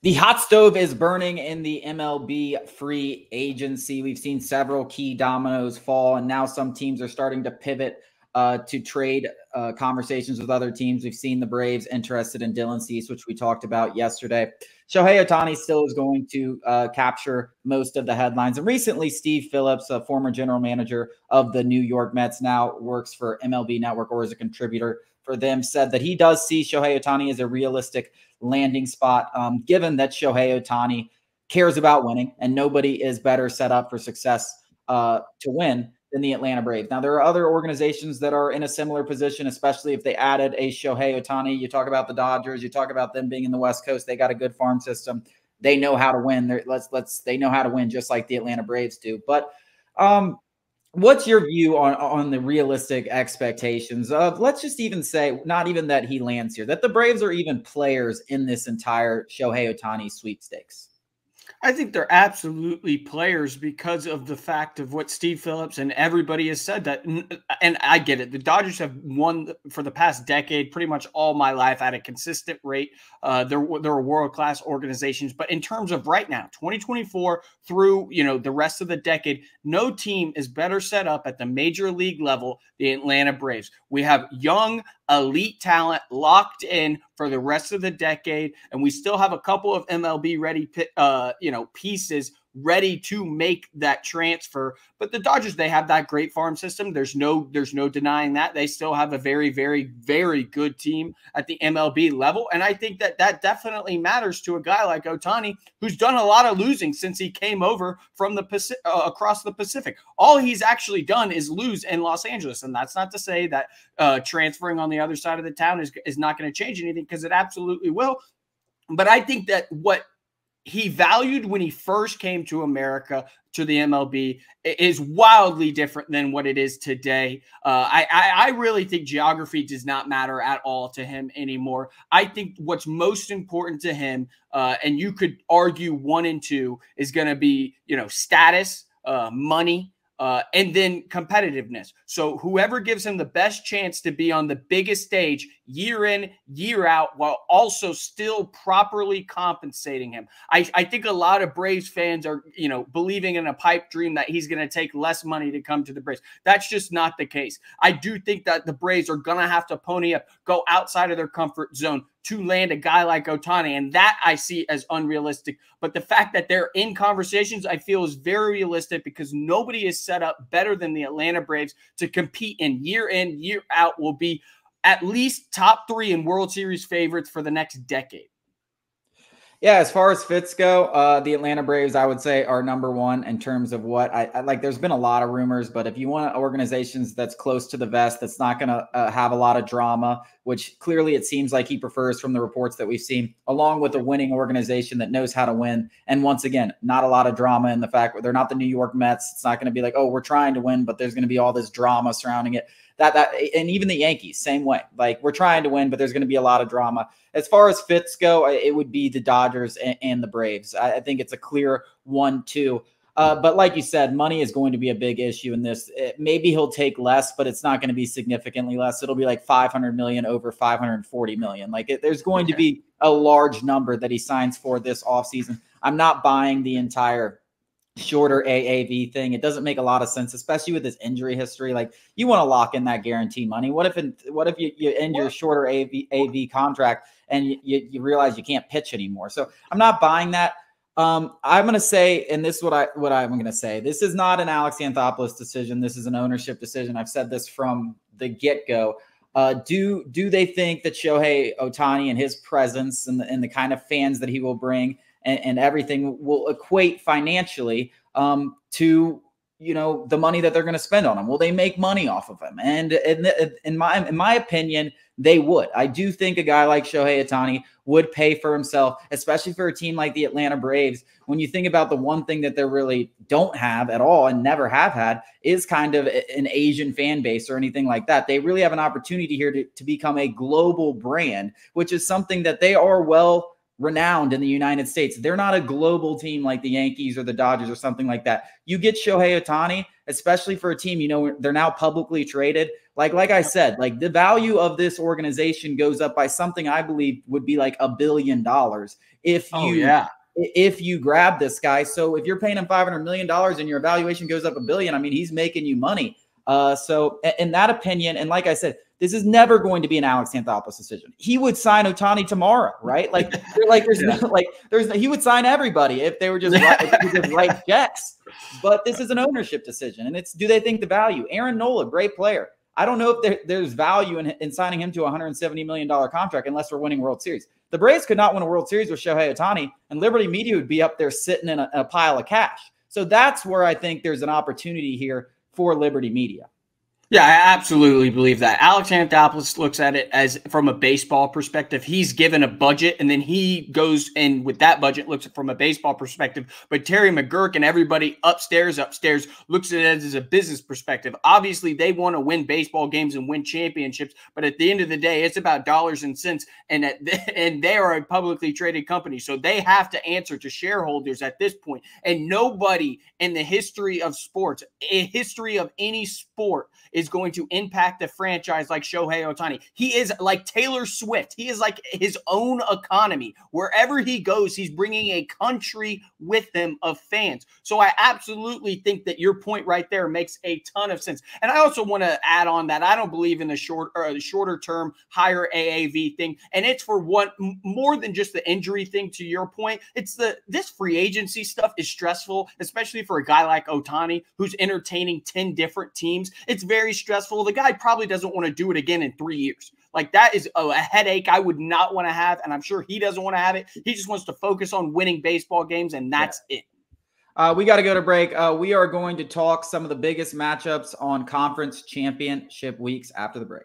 The hot stove is burning in the MLB free agency. We've seen several key dominoes fall, and now some teams are starting to pivot to trade conversations with other teams. We've seen the Braves interested in Dylan Cease, which we talked about yesterday. Shohei Ohtani still is going to capture most of the headlines. And recently, Steve Phillips, a former general manager of the New York Mets, now works for MLB Network or is a contributor for them, said that he does see Shohei Ohtani as a realistic landing spot, given that Shohei Ohtani cares about winning and nobody is better set up for success to win than the Atlanta Braves. Now, there are other organizations that are in a similar position, especially if they added a Shohei Ohtani. You talk about the Dodgers, you talk about them being in the West Coast. They got a good farm system. They know how to win. They know how to win just like the Atlanta Braves do. But what's your view on the realistic expectations of, let's just even say, not even that he lands here, that the Braves are even players in this entire Shohei Ohtani sweepstakes? I think they're absolutely players because of the fact of what Steve Phillips and everybody has said that, and I get it. The Dodgers have won for the past decade, pretty much all my life at a consistent rate. They're world-class organizations, but in terms of right now, 2024 through, the rest of the decade, no team is better set up at the major league level, the Atlanta Braves. We have young, elite talent locked in for the rest of the decade, and we still have a couple of MLB ready pieces ready to make that transfer. But the Dodgers, they have that great farm system. There's no denying that. They still have a very, very, very good team at the MLB level. And I think that definitely matters to a guy like Ohtani, who's done a lot of losing since he came over from the across the Pacific. All he's actually done is lose in Los Angeles. And that's not to say that transferring on the other side of the town is not going to change anything, because it absolutely will. But I think that what he valued when he first came to America, to the MLB, is wildly different than what it is today. I really think geography does not matter at all to him anymore. I think what's most important to him, and you could argue 1 and 2, is going to be, status, money, and then competitiveness. So whoever gives him the best chance to be on the biggest stage year in, year out, while also still properly compensating him. I think a lot of Braves fans are, believing in a pipe dream that he's going to take less money to come to the Braves. That's just not the case. I do think that the Braves are going to have to pony up, go outside of their comfort zone to land a guy like Ohtani, and that I see as unrealistic. But the fact that they're in conversations, I feel, is very realistic, because nobody is set up better than the Atlanta Braves to compete in, year out, will be at least top 3 in World Series favorites for the next decade. Yeah, as far as fits go, the Atlanta Braves, I would say, are number 1 in terms of what I like. There's been a lot of rumors, but if you want organizations that's close to the vest, that's not going to have a lot of drama, which clearly it seems like he prefers from the reports that we've seen, along with a winning organization that knows how to win. And once again, not a lot of drama in the fact that they're not the New York Mets. It's not going to be like, oh, we're trying to win, but there's going to be all this drama surrounding it. And even the Yankees, same way. Like, we're trying to win, but there's going to be a lot of drama. As far as fits go, it would be the Dodgers and the Braves. I think it's a clear 1-2. But like you said, money is going to be a big issue in this. Maybe he'll take less, but it's not going to be significantly less. It'll be like $500 million over $540 million. There's going to be a large number that he signs for this offseason. I'm not buying the entire shorter AAV thing. It doesn't make a lot of sense, especially with his injury history. Like, you want to lock in that guarantee money. What if you end your shorter AV contract and you realize you can't pitch anymore? So I'm not buying that. I'm going to say, and this is what I'm going to say, this is not an Alex Anthopoulos decision. This is an ownership decision. I've said this from the get-go. Do they think that Shohei Ohtani and his presence and the kind of fans that he will bring and everything will equate financially to, the money that they're going to spend on him? Will they make money off of him? And in my opinion, they would. I do think a guy like Shohei Ohtani would pay for himself, especially for a team like the Atlanta Braves. When you think about the one thing that they really don't have at all and never have had is kind of an Asian fan base or anything like that. They really have an opportunity here to become a global brand, which is something that they are well renowned in the United States. They're not a global team like the Yankees or the Dodgers or something like that. You get Shohei Ohtani, especially for a team, you know, they're now publicly traded. Like I said, like the value of this organization goes up by something I believe would be like $1 billion if you grab this guy. So if you're paying him $500 million and your evaluation goes up $1 billion, I mean, he's making you money. So in that opinion, and like I said, this is never going to be an Alex Anthopoulos decision. He would sign Ohtani tomorrow, right? Like, he would sign everybody if they were just write checks. But this is an ownership decision, and do they think the value? Aaron Nola, great player. I don't know if there's value in signing him to a $170 million contract unless we're winning World Series. The Braves could not win a World Series with Shohei Ohtani, and Liberty Media would be up there sitting in a pile of cash. So that's where I think there's an opportunity here for Liberty Media. Yeah, I absolutely believe that. Alex Anthopoulos looks at it as from a baseball perspective. He's given a budget, and then he goes and with that budget looks at from a baseball perspective. But Terry McGurk and everybody upstairs looks at it as a business perspective. Obviously, they want to win baseball games and win championships, but at the end of the day, it's about dollars and cents, and they are a publicly traded company, so they have to answer to shareholders at this point. And nobody in the history of sports, a history of any sport, is going to impact the franchise like Shohei Ohtani. He is like Taylor Swift. He is like his own economy. Wherever he goes, he's bringing a country with him of fans. So I absolutely think that your point right there makes a ton of sense. And I also want to add on that I don't believe in the shorter term, higher AAV thing. And it's for what more than just the injury thing, to your point. It's this free agency stuff is stressful, especially for a guy like Ohtani who's entertaining 10 different teams. It's very stressful. The guy probably doesn't want to do it again in 3 years. Like, that is a headache I would not want to have, and I'm sure he doesn't want to have it. He just wants to focus on winning baseball games, and that's it. We got to go to break. We are going to talk some of the biggest matchups on conference championship weeks after the break.